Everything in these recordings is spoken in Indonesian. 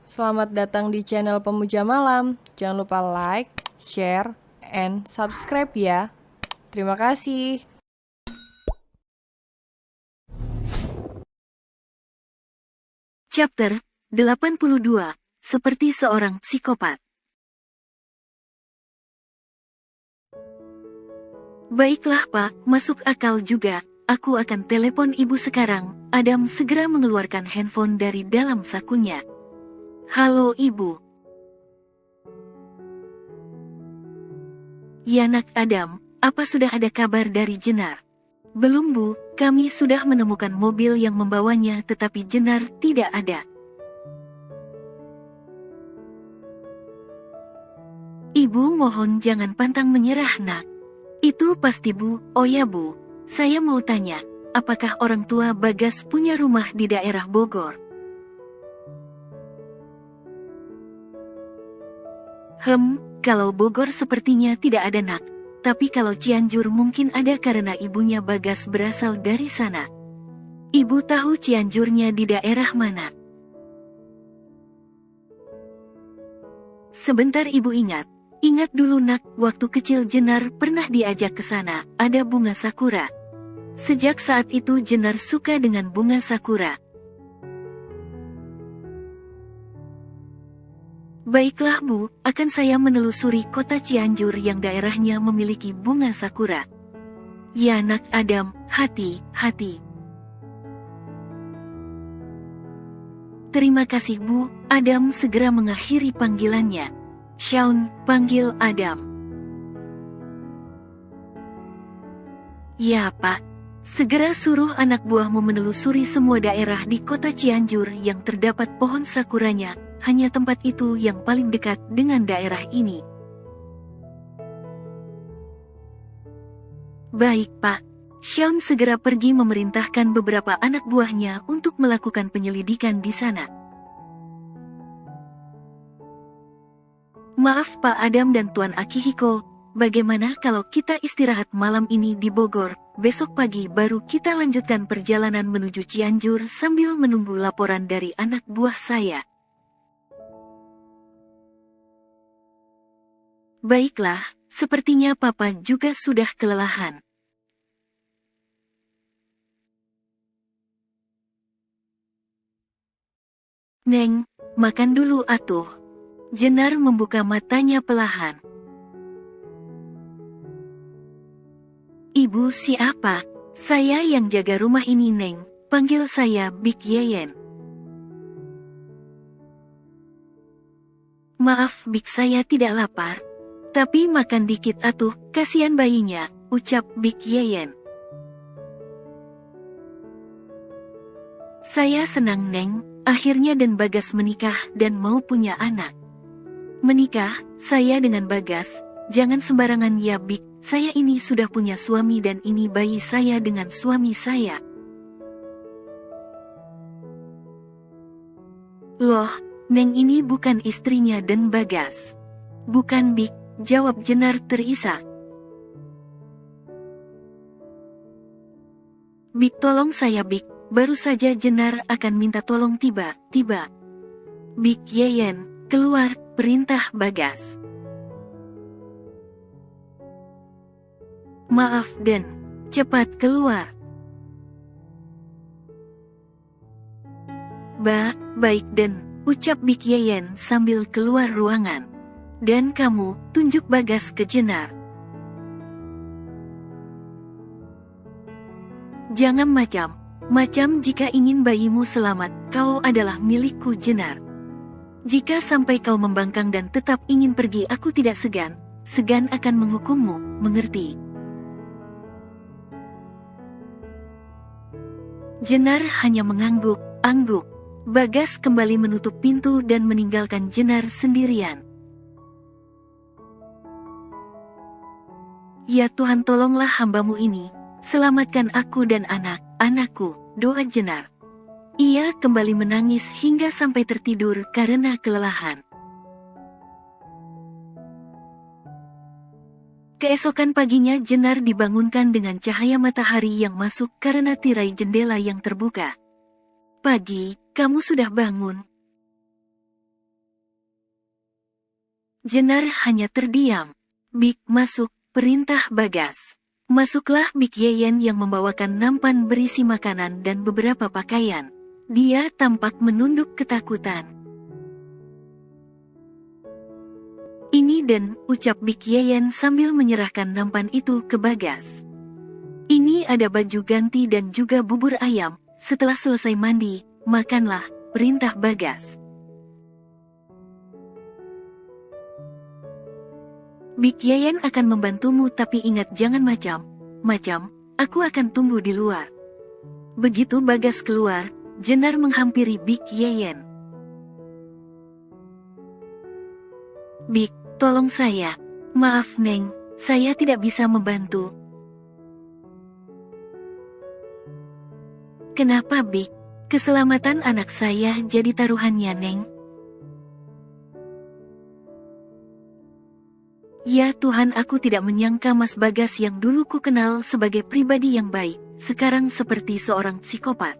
Selamat datang di channel Pemuja Malam. Jangan lupa like, share, and subscribe ya. Terima kasih. Chapter 82. Seperti seorang psikopat. Baiklah Pak, masuk akal juga. Aku akan telepon ibu sekarang. Adam segera mengeluarkan handphone dari dalam sakunya. Halo ibu. Ya nak Adam, apa sudah ada kabar dari Jenar? Belum bu, kami sudah menemukan mobil yang membawanya tetapi Jenar tidak ada. Ibu mohon jangan pantang menyerah nak. Itu pasti bu, oh ya bu, saya mau tanya, apakah orang tua Bagas punya rumah di daerah Bogor? Kalau Bogor sepertinya tidak ada nak, tapi kalau Cianjur mungkin ada karena ibunya Bagas berasal dari sana. Ibu tahu Cianjurnya di daerah mana? Sebentar ibu ingat dulu nak, waktu kecil Jenar pernah diajak ke sana, ada bunga sakura. Sejak saat itu Jenar suka dengan bunga sakura. Baiklah bu, akan saya menelusuri kota Cianjur yang daerahnya memiliki bunga sakura. Ya nak Adam, hati-hati. Terima kasih bu, Adam segera mengakhiri panggilannya. Shaun, panggil Adam. Ya pak, segera suruh anak buahmu menelusuri semua daerah di kota Cianjur yang terdapat pohon sakuranya. Hanya tempat itu yang paling dekat dengan daerah ini. Baik pak. Shaun segera pergi memerintahkan beberapa anak buahnya untuk melakukan penyelidikan di sana. Maaf Pak Adam dan Tuan Akihiko, bagaimana kalau kita istirahat malam ini di Bogor, besok pagi baru kita lanjutkan perjalanan menuju Cianjur sambil menunggu laporan dari anak buah saya. Baiklah, sepertinya Papa juga sudah kelelahan. Neng, makan dulu atuh. Jenar membuka matanya perlahan. Ibu siapa? Saya yang jaga rumah ini Neng, panggil saya Big Yeyen. Maaf Big, saya tidak lapar. Tapi makan dikit atuh, kasihan bayinya, ucap Big Yeyen. Saya senang Neng, akhirnya dan Bagas menikah dan mau punya anak. Menikah, saya dengan Bagas, jangan sembarangan ya Big, saya ini sudah punya suami dan ini bayi saya dengan suami saya. Loh, Neng ini bukan istrinya dan Bagas. Bukan Big, jawab Jenar terisak. Big tolong saya Big, baru saja Jenar akan minta tolong tiba-tiba. Big Yeyen, keluar, perintah Bagas. Maaf Den, cepat keluar. Baik Den, ucap Big Yeyen sambil keluar ruangan. Dan kamu, tunjuk Bagas ke Jenar. Jangan macam jika ingin bayimu selamat, kau adalah milikku Jenar. Jika sampai kau membangkang dan tetap ingin pergi, aku tidak segan akan menghukummu, mengerti? Jenar hanya mengangguk. Bagas kembali menutup pintu dan meninggalkan Jenar sendirian. Ya Tuhan, tolonglah hambamu ini, selamatkan aku dan anakku, doa Jenar. Ia kembali menangis hingga sampai tertidur karena kelelahan. Keesokan paginya Jenar dibangunkan dengan cahaya matahari yang masuk karena tirai jendela yang terbuka. Pagi, kamu sudah bangun? Jenar hanya terdiam. Bik, masuk, perintah Bagas. Masuklah Bik Yeyen yang membawakan nampan berisi makanan dan beberapa pakaian. Dia tampak menunduk ketakutan. Ini dan, ucap Bik Yeyen sambil menyerahkan nampan itu ke Bagas. Ini ada baju ganti dan juga bubur ayam. Setelah selesai mandi, makanlah, perintah Bagas. Bik Yeyen akan membantumu, tapi ingat jangan macam, aku akan tunggu di luar. Begitu Bagas keluar, Jenar menghampiri Bik Yeyen. Bik, tolong saya. Maaf Neng, saya tidak bisa membantu. Kenapa Bik? Keselamatan anak saya jadi taruhannya Neng. Ya Tuhan, aku tidak menyangka Mas Bagas yang dulu ku kenal sebagai pribadi yang baik, sekarang seperti seorang psikopat.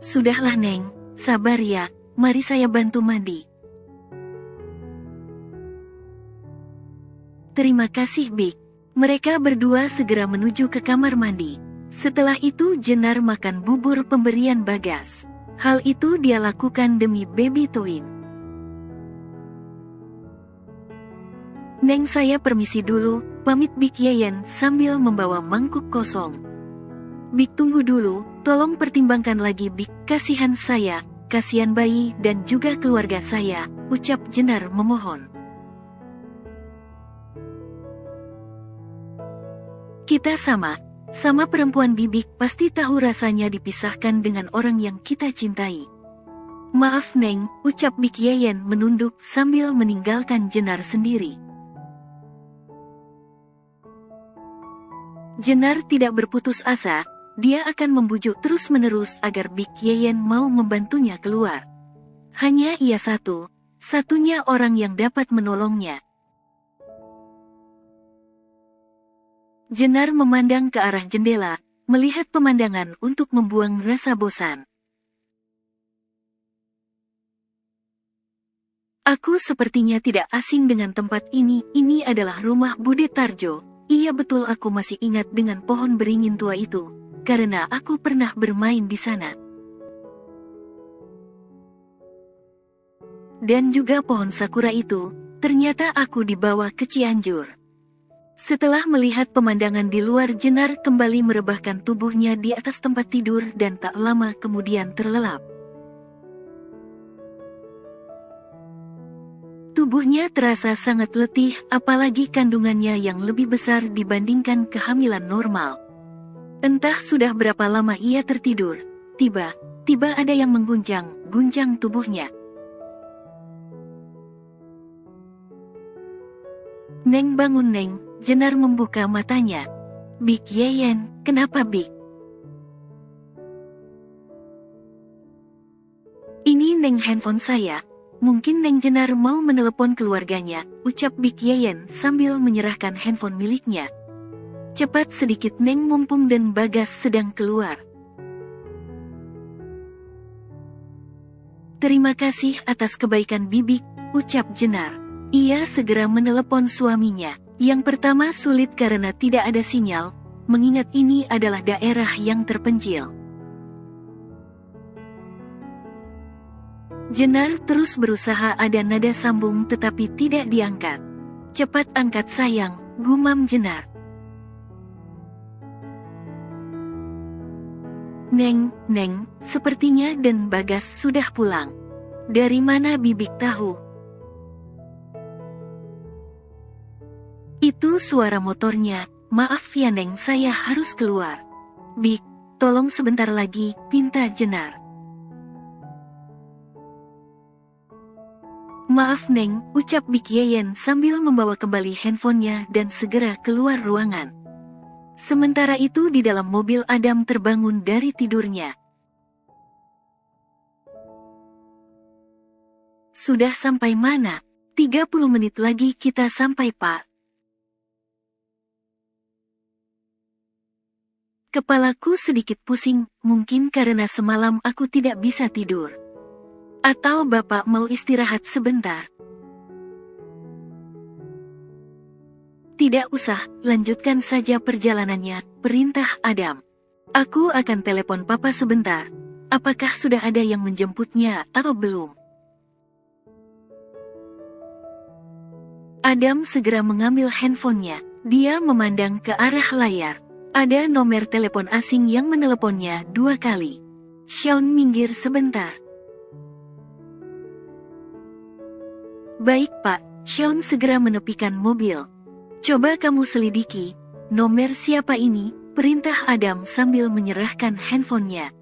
Sudahlah Neng, sabar ya, mari saya bantu mandi. Terima kasih Bik. Mereka berdua segera menuju ke kamar mandi. Setelah itu Jenar makan bubur pemberian Bagas. Hal itu dia lakukan demi baby twin. Neng, saya permisi dulu, pamit Bik Yeyen sambil membawa mangkuk kosong. Bik, tunggu dulu, tolong pertimbangkan lagi Bik, kasihan saya, kasihan bayi dan juga keluarga saya, ucap Jenar memohon. Kita sama perempuan Bibik pasti tahu rasanya dipisahkan dengan orang yang kita cintai. Maaf Neng, ucap Bik Yeyen menunduk sambil meninggalkan Jenar sendiri. Jenar tidak berputus asa, dia akan membujuk terus-menerus agar Bik Yeyen mau membantunya keluar. Hanya ia satunya orang yang dapat menolongnya. Jenar memandang ke arah jendela, melihat pemandangan untuk membuang rasa bosan. Aku sepertinya tidak asing dengan tempat ini adalah rumah Bude Tarjo. Iya betul, aku masih ingat dengan pohon beringin tua itu, karena aku pernah bermain di sana. Dan juga pohon sakura itu, ternyata aku dibawa ke Cianjur. Setelah melihat pemandangan di luar, Jenar kembali merebahkan tubuhnya di atas tempat tidur dan tak lama kemudian terlelap. Tubuhnya terasa sangat letih, apalagi kandungannya yang lebih besar dibandingkan kehamilan normal. Entah sudah berapa lama ia tertidur, tiba-tiba ada yang mengguncang tubuhnya. Neng, bangun Neng, Jenar membuka matanya. Bik Yeyen, kenapa Bik? Ini Neng, handphone saya. Mungkin Neng Jenar mau menelepon keluarganya, ucap Bik Yeyen sambil menyerahkan handphone miliknya. Cepat sedikit Neng, mumpung dan Bagas sedang keluar. Terima kasih atas kebaikan Bibik, ucap Jenar. Ia segera menelepon suaminya. Yang pertama sulit karena tidak ada sinyal, mengingat ini adalah daerah yang terpencil. Jenar terus berusaha ada nada sambung tetapi tidak diangkat. Cepat angkat sayang, gumam Jenar. Neng, sepertinya dan Bagas sudah pulang. Dari mana Bibik tahu? Itu suara motornya, maaf ya Neng, saya harus keluar. Bik, tolong sebentar lagi, pinta Jenar. Maaf Neng, ucap Bik Yeyen sambil membawa kembali handphonenya dan segera keluar ruangan. Sementara itu di dalam mobil Adam terbangun dari tidurnya. Sudah sampai mana? 30 menit lagi kita sampai Pak. Kepalaku sedikit pusing, mungkin karena semalam aku tidak bisa tidur. Atau Bapak mau istirahat sebentar? Tidak usah, lanjutkan saja perjalanannya, perintah Adam. Aku akan telepon papa sebentar. Apakah sudah ada yang menjemputnya atau belum? Adam segera mengambil handphonenya. Dia memandang ke arah layar. Ada nomor telepon asing yang meneleponnya 2 kali. Shaun minggir sebentar. Baik pak, Shaun segera menepikan mobil. Coba kamu selidiki, nomor siapa ini, perintah Adam sambil menyerahkan handphonenya.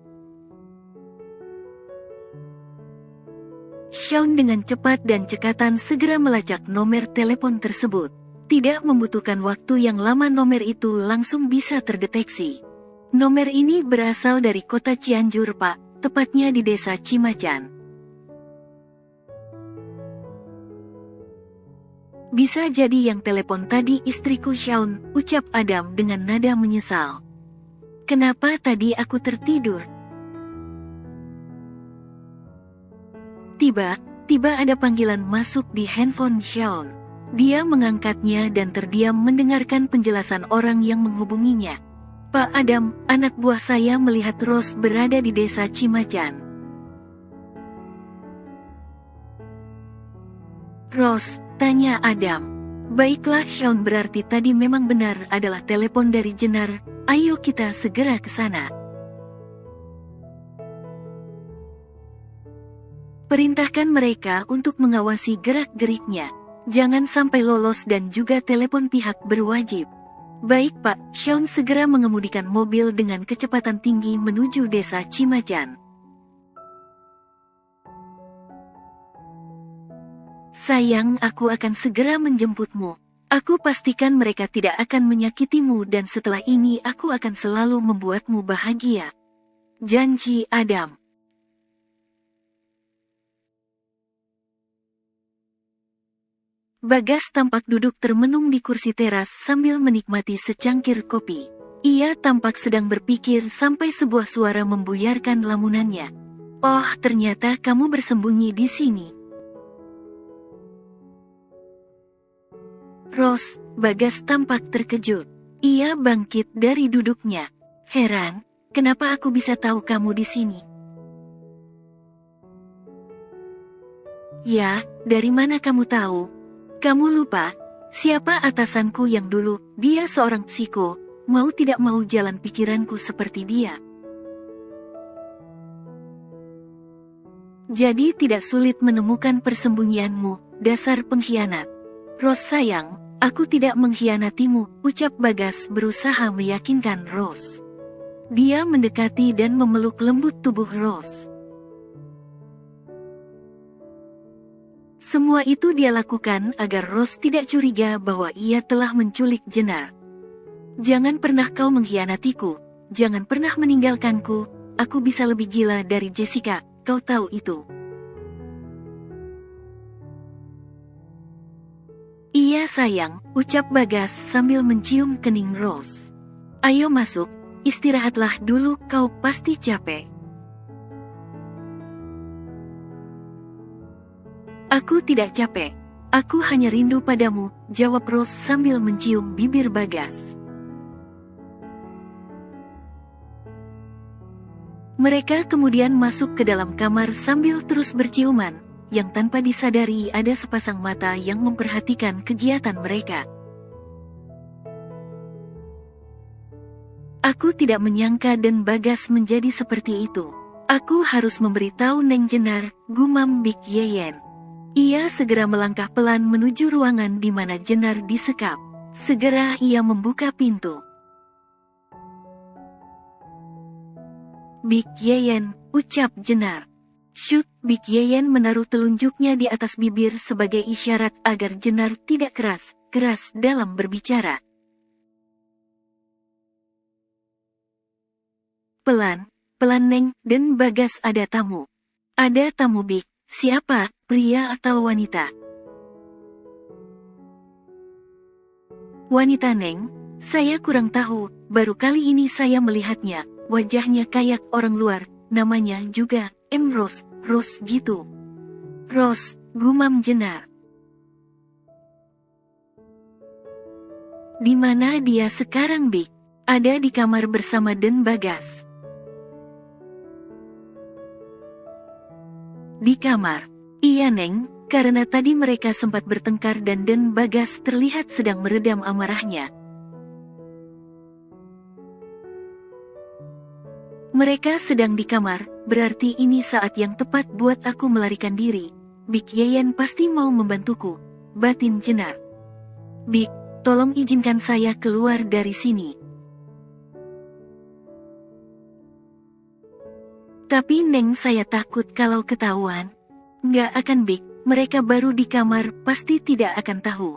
Shaun dengan cepat dan cekatan segera melacak nomor telepon tersebut. Tidak membutuhkan waktu yang lama nomor itu langsung bisa terdeteksi. Nomor ini berasal dari kota Cianjur pak, tepatnya di desa Cimacan. Bisa jadi yang telepon tadi istriku Shaun, ucap Adam dengan nada menyesal. Kenapa tadi aku tertidur? Tiba ada panggilan masuk di handphone Shaun. Dia mengangkatnya dan terdiam mendengarkan penjelasan orang yang menghubunginya. Pak Adam, anak buah saya melihat Rose berada di desa Cimacan. Rose, tanya Adam. Baiklah Shaun, berarti tadi memang benar adalah telepon dari Jenar. Ayo kita segera ke sana. Perintahkan mereka untuk mengawasi gerak-geriknya. Jangan sampai lolos dan juga telepon pihak berwajib. Baik pak, Shaun segera mengemudikan mobil dengan kecepatan tinggi menuju desa Cimacan. Sayang, aku akan segera menjemputmu. Aku pastikan mereka tidak akan menyakitimu dan setelah ini aku akan selalu membuatmu bahagia. Janji Adam. Bagas tampak duduk termenung di kursi teras sambil menikmati secangkir kopi. Ia tampak sedang berpikir sampai sebuah suara membuyarkan lamunannya. Oh, ternyata kamu bersembunyi di sini. Rose, Bagas tampak terkejut. Ia bangkit dari duduknya. Heran, kenapa aku bisa tahu kamu di sini? Ya, dari mana kamu tahu? Kamu lupa, siapa atasanku yang dulu, dia seorang psiko, mau tidak mau jalan pikiranku seperti dia. Jadi tidak sulit menemukan persembunyianmu, dasar pengkhianat. Rose sayang, aku tidak mengkhianatimu, ucap Bagas berusaha meyakinkan Rose. Dia mendekati dan memeluk lembut tubuh Rose. Semua itu dia lakukan agar Rose tidak curiga bahwa ia telah menculik Jenar. Jangan pernah kau mengkhianatiku, jangan pernah meninggalkanku, aku bisa lebih gila dari Jessica, kau tahu itu. Iya sayang, ucap Bagas sambil mencium kening Rose. Ayo masuk, istirahatlah dulu, kau pasti capek. Aku tidak capek, aku hanya rindu padamu, jawab Rose sambil mencium bibir Bagas. Mereka kemudian masuk ke dalam kamar sambil terus berciuman, yang tanpa disadari ada sepasang mata yang memperhatikan kegiatan mereka. Aku tidak menyangka dan Bagas menjadi seperti itu. Aku harus memberitahu Neng Jenar, gumam Big Yeyen. Ia segera melangkah pelan menuju ruangan di mana Jenar disekap. Segera ia membuka pintu. Big Yeyen, ucap Jenar. Shoot, Big Yeyen menaruh telunjuknya di atas bibir sebagai isyarat agar Jenar tidak keras dalam berbicara. Pelan Neng, dan Bagas ada tamu. Ada tamu Big, siapa, pria atau wanita? Wanita Neng, saya kurang tahu, baru kali ini saya melihatnya, wajahnya kayak orang luar, namanya juga Rose gitu. Rose, gumam Jenar. Di mana dia sekarang, Big? Ada di kamar bersama Den Bagas. Di kamar. Iya, Neng, karena tadi mereka sempat bertengkar dan Den Bagas terlihat sedang meredam amarahnya. Mereka sedang di kamar, berarti ini saat yang tepat buat aku melarikan diri. Big Yayan pasti mau membantuku, batin Jenar. Big, tolong izinkan saya keluar dari sini. Tapi Neng, saya takut kalau ketahuan. Nggak akan, Big, mereka baru di kamar, pasti tidak akan tahu.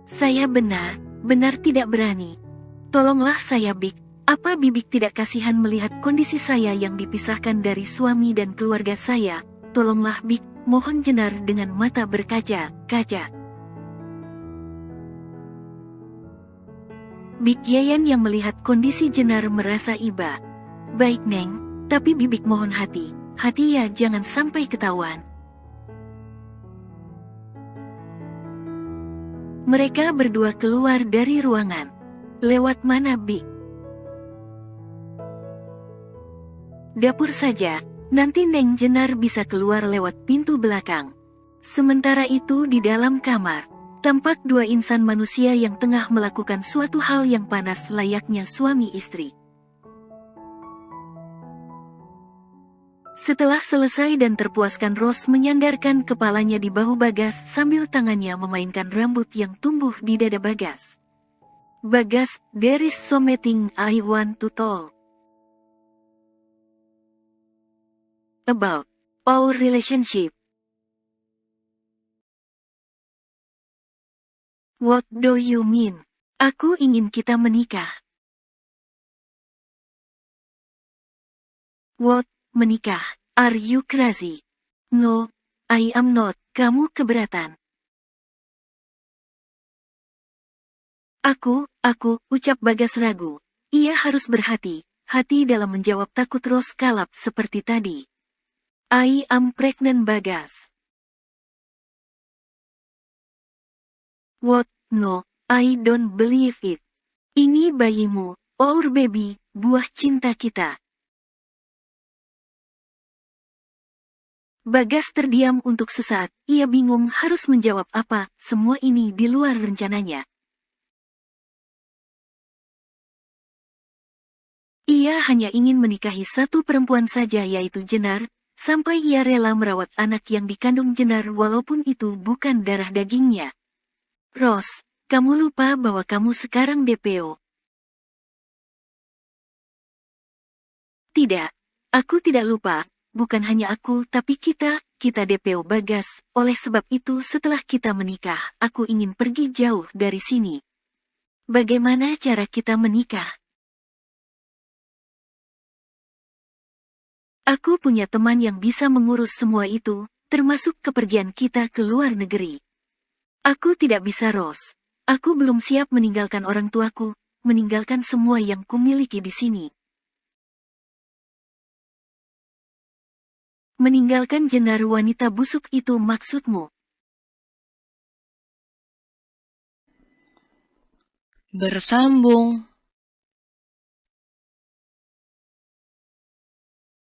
Saya benar tidak berani. Tolonglah saya, Big. Apa Bibik tidak kasihan melihat kondisi saya yang dipisahkan dari suami dan keluarga saya? Tolonglah, Big, mohon Jenar dengan mata berkaca-kaca. Big Yayan yang melihat kondisi Jenar merasa iba. Baik, Neng, tapi Bibik mohon hati ya, jangan sampai ketahuan. Mereka berdua keluar dari ruangan. Lewat mana, Big? Dapur saja, nanti Neng Jenar bisa keluar lewat pintu belakang. Sementara itu di dalam kamar, tampak dua insan manusia yang tengah melakukan suatu hal yang panas layaknya suami istri. Setelah selesai dan terpuaskan, Ros menyandarkan kepalanya di bahu Bagas sambil tangannya memainkan rambut yang tumbuh di dada Bagas. Bagas, there is something I want to talk about our relationship. What do you mean? Aku ingin kita menikah. What? Menikah? Are you crazy? No, I am not. Kamu keberatan. Aku, ucap Bagas ragu. Ia harus berhati-hati dalam menjawab, takut Ros kalap seperti tadi. I am pregnant, Bagas. What? No, I don't believe it. Ini bayimu, our baby, buah cinta kita. Bagas terdiam untuk sesaat, ia bingung harus menjawab apa, semua ini di luar rencananya. Ia hanya ingin menikahi satu perempuan saja, yaitu Jenar, sampai ia rela merawat anak yang dikandung Jenar walaupun itu bukan darah dagingnya. Ros, kamu lupa bahwa kamu sekarang DPO. Tidak, aku tidak lupa. Bukan hanya aku, tapi kita DPO, Bagas. Oleh sebab itu setelah kita menikah, aku ingin pergi jauh dari sini. Bagaimana cara kita menikah? Aku punya teman yang bisa mengurus semua itu, termasuk kepergian kita ke luar negeri. Aku tidak bisa, Ros. Aku belum siap meninggalkan orang tuaku, meninggalkan semua yang kumiliki di sini. Meninggalkan Jenar, wanita busuk itu maksudmu? Bersambung.